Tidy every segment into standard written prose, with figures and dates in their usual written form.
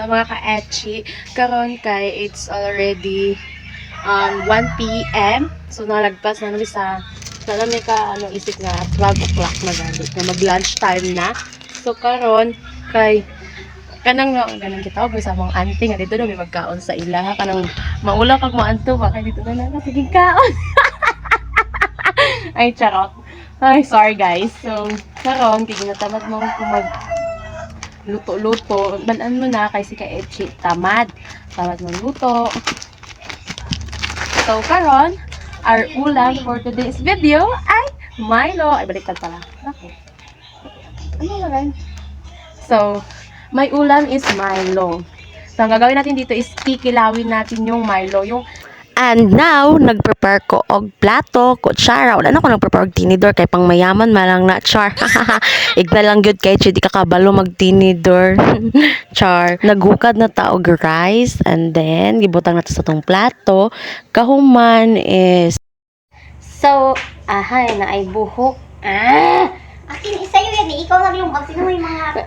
mga ka-etchi. Karon kay it's already 1 p.m. So nalagpas na namin sa namin ka isip na 12 o'clock na galit na mag-lunch time na. So karon kay kanang kita og sa mga auntie nga dito na may magkaon sa ila kanang maula kag maanto ba kay dito na lang sige kaon. Ay charot. Ay sorry guys. So karon kay ginatamad mo mag luto-luto. Banan mo na kay si ka-etchi tamad magluto. So karon our ulam for today's video ay Milo. Ay baliktad pala. Okay. Ano lang? So may ulam is Milo. So ang gagawin natin dito is kikilawin natin yung Milo, And now, nag-prepare ko og plato, kutsara. Wala na ko nag-prepare og tinidor kay pang mayaman malang na char. Igna lang gyud kay di ka kabalo mag-tinidor. Char. Naghukad na ta og rice and then gibutang nato sa tong plato. Kahuman is ahay na ay buhok. Akin isayo yan eh. Ikaw naglumag. Sino may mga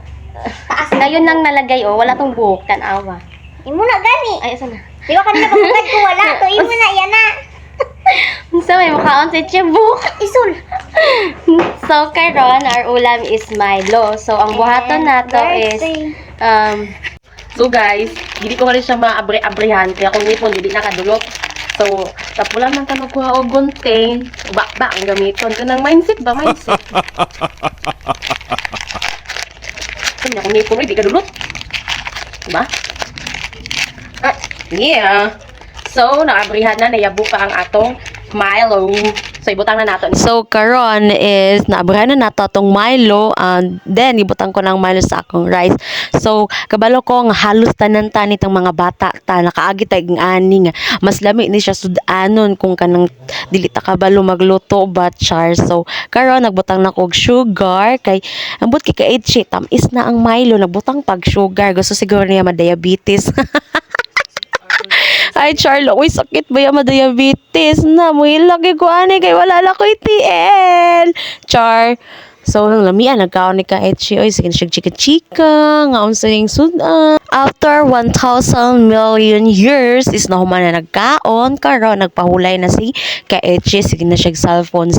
taas? ngayon lang nalagay wala tong buhok tanawa. Imo na gani. Ay asa na? Di ba kanina pagkakad ko wala? To imo na yan na. So may makaon sa buhok. Isul. So karon our ulam is Milo. So ang buhaton nato is so guys, hindi ko rin siya maabre-abrehan kaya kung nipon hindi nakadulot. So tapos lang ka magkuha og gunting, ba ang gamiton kanang mindset ba mindset. Kanya kung nipon hindi ka dulot. Diba? Yeah. So, naabrihan na, nayabo pa ang atong Milo. So, ibutang na nato. So, karon is, naabrihan na nato atong Milo. And then, ibutang ko ng Milo sa akong rice. So, kabalo ko nga halos tanan-tani itong mga bata. Nakaagi tayong ani nga. Mas lami ni siya sudanon kung kanang dilita kabalo magluto ba char. So, karon nagbutang na ko og sugar. Kay, ambot kay ka-etchi, tamis na ang Milo. Nagbutang pag sugar. Gusto siguro niya ma-diabetes. Ay, Charlo, uy, sakit ba yung diabetes na? Muy lagi ko ani, kay wala lang ko TL. Char. So, nang lamian, nagkaon ni ka-etchi, oy, sige na siya chika-chika, nga unsaying sudan. After 1,000 million years, is na human na nagkaon, karon nagpahulay na si ka-etchi, sige na siya cellphone.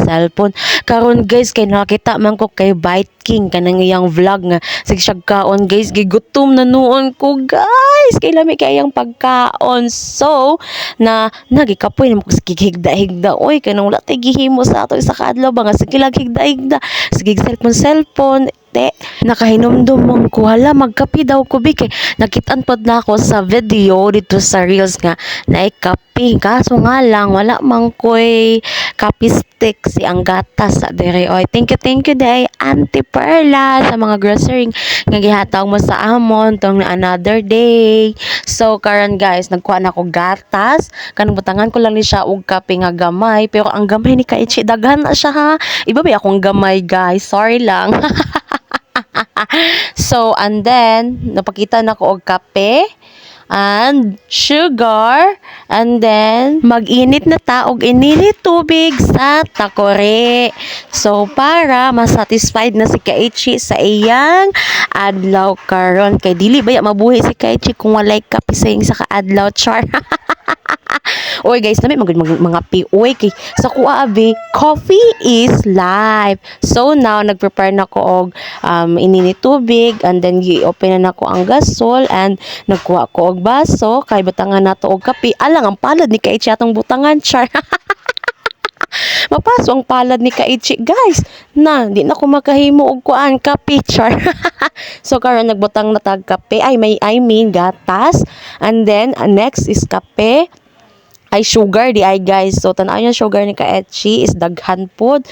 Karon guys, kay nakita man ko kay Bite King, kanang iyang vlog nga, sige siya kaon guys, gigutom na noon ko guys, kay lami kayang pagkaon. So, nagikapoy na mo sige higda-higda, oy, kanang wala tay gihimo sa ato isa kaadlaw ba nga, sige lag higda-higda, sige cellphone, nakahinomdom mong ko, hala, magkapi daw ko, kay nakitaan pod na ako sa video dito sa Reels nga, na kapi, kaso nga lang, wala mang ko'y kapi stick si ang gatas sa dere, oy, thank you day, Auntie Perla, sa mga grocery nga gihatag mo sa amon, tong another day. So, karon guys, nagkuha na ako gatas, kanang butangan ko lang ni siya og kape nga gamay, pero ang gamay ni ka-etchi, daghan na siya ha, iba ba akong gamay guys, sorry lang. So, and then, napakita na ko og kape and sugar, and then mag-init na ta og init tubig sa takore. So, para masatisfied na si ka-etchi sa iyang adlaw karon, kay dili ba mabuhi si ka-etchi kung walay kape sa iyang sa kaadlaw char. Oy guys, nami mga POy kay sa kuha abi, coffee is life. So now nagprepare na ko og ininit tubig, and then gi-open na nako ang gasol, and nagkuha ko og baso kay butangan nato og kape. Alang ang palad ni ka-etchi atong butangan char. Mapaso ang palad ni ka-etchi guys. Di na ko makahimo og kuan kape char. So karon nagbutang na tag kape, I mean gatas, and then next is kape. Ay sugar di ay guys. So tanaw yung sugar ni ka-etchi is daghan pod.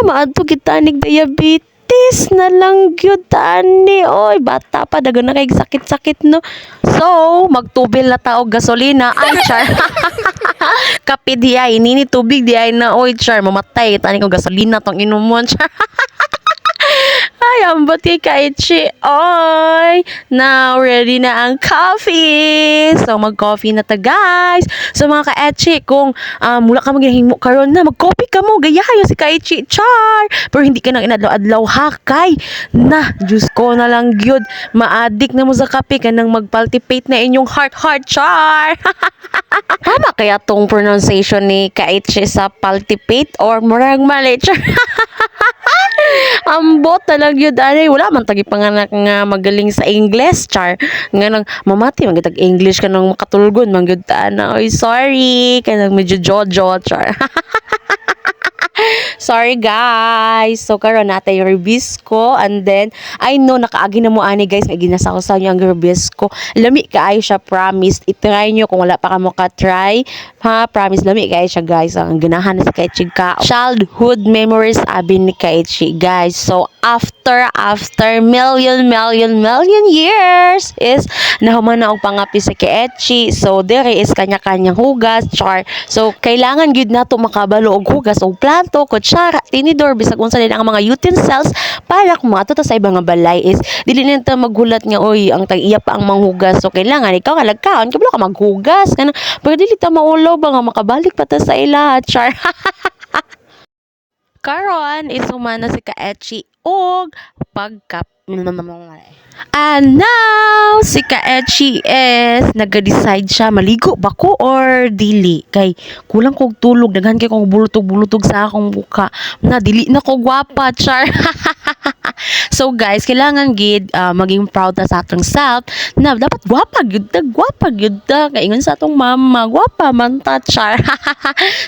Maadto kita nig diabetes na lang gyud tani. Oy, bata pa dagan na kay sakit-sakit no. So, magtubil na ta og gasolina. Ay char. Kape di ay nini tubig di ay na oy char mamatay tani kog gasolina tong inumon char. Ay, ambot kay Kaichi. Oy! Now, ready na ang coffee! So, mag-coffee na ta, guys. So, mga Kaichi, kung mula ka maghihimo karon na, mag-coffee ka mo. Gayahayo si Kaichi, char! Pero hindi ka nang inadlaw-adlaw, ha, kay? Na, Diyos ko na lang, gyud. Ma-addict na mo sa kape ka nang mag-palpate na inyong heart, char! Tama kaya tong pronunciation ni Kaichi sa palpate or murag mali, char? Ambot talag yun, anay. Wala man tagi panganak nga magaling sa English, char. Nga nang mamati, magitag English ka nang makatulgon, mangyud na. Oy, sorry. Kaya nang medyo jojo, char. Sorry guys. So karon natin yung reviews ko, and then I know nakaagi na mo ani guys, nga ginasa ko sa inyo ang reviews ko. Lami kaayo siya, promise. I-try nyo kung wala pa ka mo ka-try. Ha, promise lami kaayo siya guys. Ang ganahan na si Kaichi ka. Childhood memories abi ni Kaichi guys. So after million years is nahuman na og pangapi si Kaichi. So there is kanya-kanyang hugas, char. So kailangan gyud nato makabalo og hugas og plato, kutsara, tinidor, bisag unsa din ang mga utensils para kung maato ta sa ibang nga balay is dili na ta maghulat nga oy ang tag-iya pa ang manghugas. So kailangan ikaw nga lagkaon kabalo ka maghugas kana pero dili ta maulaw ba nga makabalik pa ta sa ila, char. Karon is humana si Kaichi og pagkap. And now, si Kaichi is nag-decide siya maligo ba ko or dili. Kay kulang kog tulog, daghan kay kong bulutog sa akong buka. Na dili na ko gwapa, char. So guys, kailangan gid maging proud ta sa atong self na dapat gwapa gyud ta kay ingon sa atong mama, gwapa man ta, char.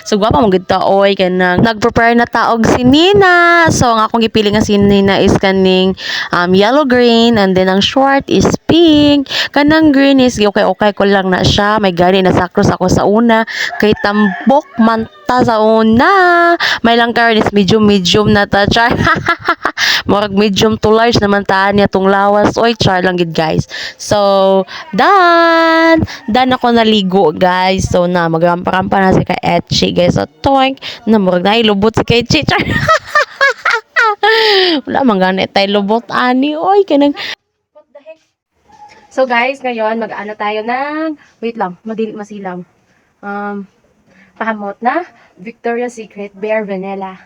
So gwapa man gyud ta oy kanang nag-prepare na ta og sinina. So ang akong gipili nga sinina is kaning yellow green, and then ang short is pink. Kanang green is okay ko lang na siya, may gani na sakros ako sa una kay tambok man ta sa una. May lang karon is medium na ta, char. Murag medium to large naman taan niya tong lawas. Oy, char lang gid guys. So, done ako naligo guys. So na magrampa-rampa na si Kaichi guys. So toink na murag nailubot si Kaichi, char. Wala man gani tay lubot ani. Oy, kanang what the heck. So guys, ngayon mag-ano tayo ng wait lang, madili masilang. Pahamot na Victoria's Secret Bare Vanilla.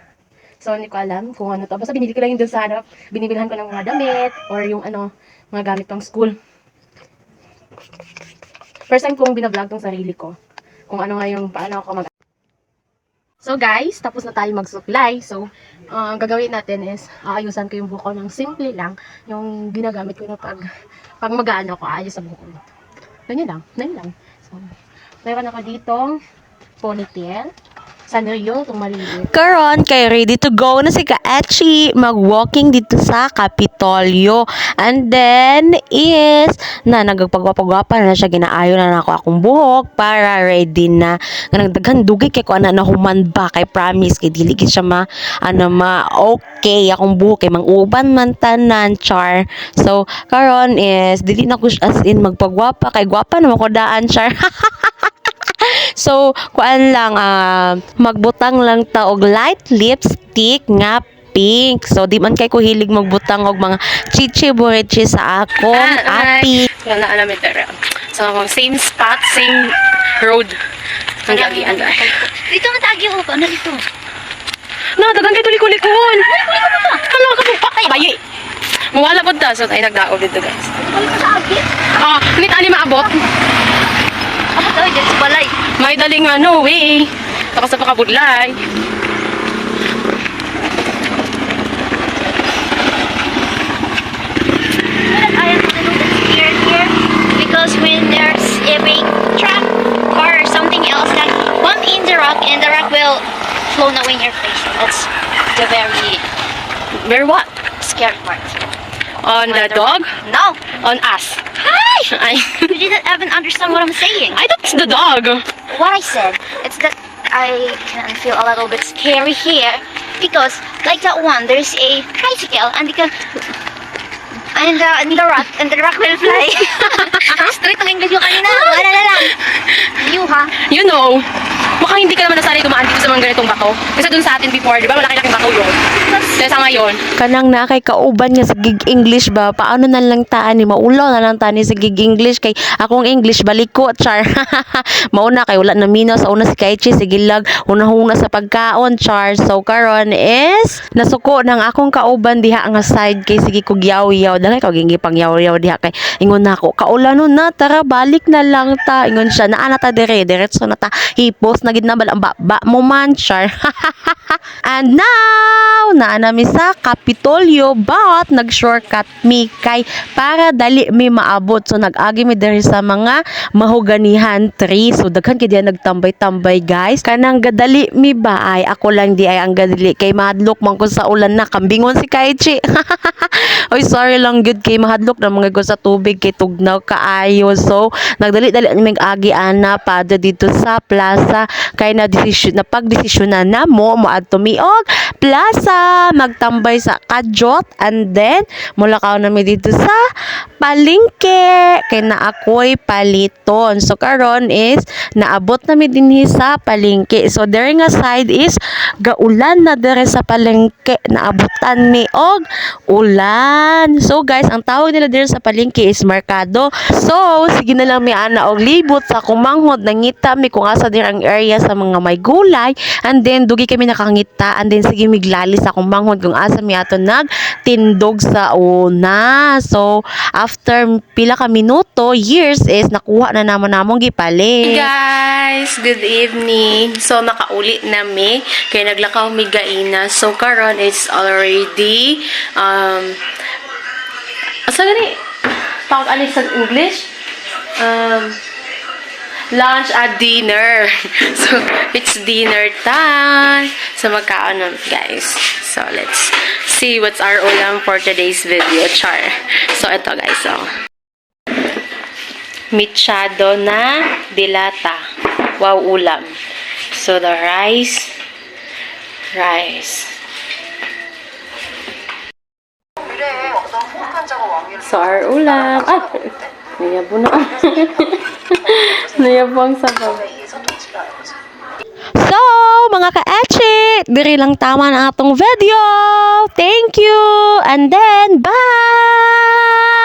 So, hindi ko alam kung ano to. Basta binili ko lang yung doon sa harap. Binibilhan ko ng mga damit or yung ano, mga gamit pang school. First time kong binablog tong sarili ko. Kung ano nga yung paano ako mag... So guys, tapos na tayo magsuklay. So, ang gagawin natin is aayusan ko yung buko ng simple lang. Yung ginagamit ko na pag mag-ano ko, aayos sa buko. Ganyan lang. So, mayroon ako ditong ponytail. Sana yun, itong maliliit. Karon, kay ready to go na si Kaichi mag-walking dito sa Kapitolyo. And then, is, nagpagwapa-gwapa na siya, ginaayo na ako akong buhok para ready na. Nagdaghan dugay kay ko na human ba, kay promise, kay diligid siya okay, akong buhok, kay mang-uban man tanan, char. So, karon is, dili na ko as in magpagwapa, kay gwapa naman ko daan, char. So, kuan lang, magbutang lang ta og light lipstick nga pink. So, di man kay ko hilig magbutang og mga chichi-burichi sa akong api. Wala alam ito. So, same spot, same road. Ang gagian ba? Dito matagi ko pa. Ano dito? No, dagang kay tulik-kulikon. Hala ka po pa kayo. Bayi. Mawala po ta. So, tayo nagdao dito, guys. Wala ka sa agi. Hindi tani maabot. Ako daw, dyan sa balay. May daling way. Tapos sa pakabudlay. I am a little bit scared here because when there's a big truck or something else that bump in the rock and the rock will float away in your face. That's the Very what? scary part. On the dog? No! On us. Hi! You didn't even understand what I'm saying. I thought it's the dog. What I said, it's that I can feel a little bit scary here because like that one, there's a tricycle and the rock will fly. Straight ang English yung kanina. Wala na lang. You ha? You know, mukhang hindi ka naman nasanay dumaan dito sa mga ganitong bato. Kasi dun sa atin before, di ba? Malaki-laking bato yun. Because Kaya sa ngayon, Kanang na kay kauban nga sa gig English ba, paano na lang taan ni maulaw na lang taan ni sa gig English kay akong English baliko char. Mauna kay wala na minaw sa una si Kaichi sige lag una-una sa pagkaon char. So karon is nasuko nang akong kauban diha nga side kay sige kog yaw-yaw dali kag gingi pang yaw-yaw diha kay ingon nako kaulanon na tara balik na lang ta ingon siya naa na ta dire diretso na ta hipos na gid na bal ang baba mo man char. And now naa na mi sa Kapitolyo but nag-shortcut mi kay para dali mi maabot. So nag-agi mi diri sa mga mahuganihan tree. So daghan kay diyan nagtambay-tambay guys. Kanang gadali mi ba ay ako lang di ay ang gadali kay mahadlok man ko sa ulan na kambingon si Kaichi. Oy sorry lang gud kay mahadlok na mga ko sa tubig kay tugnaw kaayo. So nagdali-dali mi agi ana pada dito sa plaza kay na desisyon na pagdesisyonan na mo adto mi og plaza magtambay sa Kajot and then mulakaw na mi dito sa palengke kay na ako'y paliton. So karon is naabot na mi dinhi sa palengke. So there nga side is gaulan na dire sa palengke naabutan mi og ulan. So guys, ang tawag nila dire sa palengke is merkado. So sige na lang mi ana og libot sa kumanghod nangita mi kung asa dire ang area sa mga may gulay and then dugi kami nakangita and then sige miglali sa kumanghod kung asa mi ato nagtindog sa una. So after pila ka minuto years is nakuha na naman namong gipalit. guys, good evening. So nakauli na mi kay naglakaw mi gaina. So karon it's already asa gani tawag ani sa English? Lunch at dinner. So, it's dinner time. So, magkaon nun, guys. So, let's see what's our ulam for today's video, char. So, ito, guys, so. Michado na dilata. Wow, ulam. So, the rice. So, our ulam. Ah! Nayabo na. Nayabang sabaw. So, mga ka-echi, diri lang tama na atong video. Thank you. And then, bye!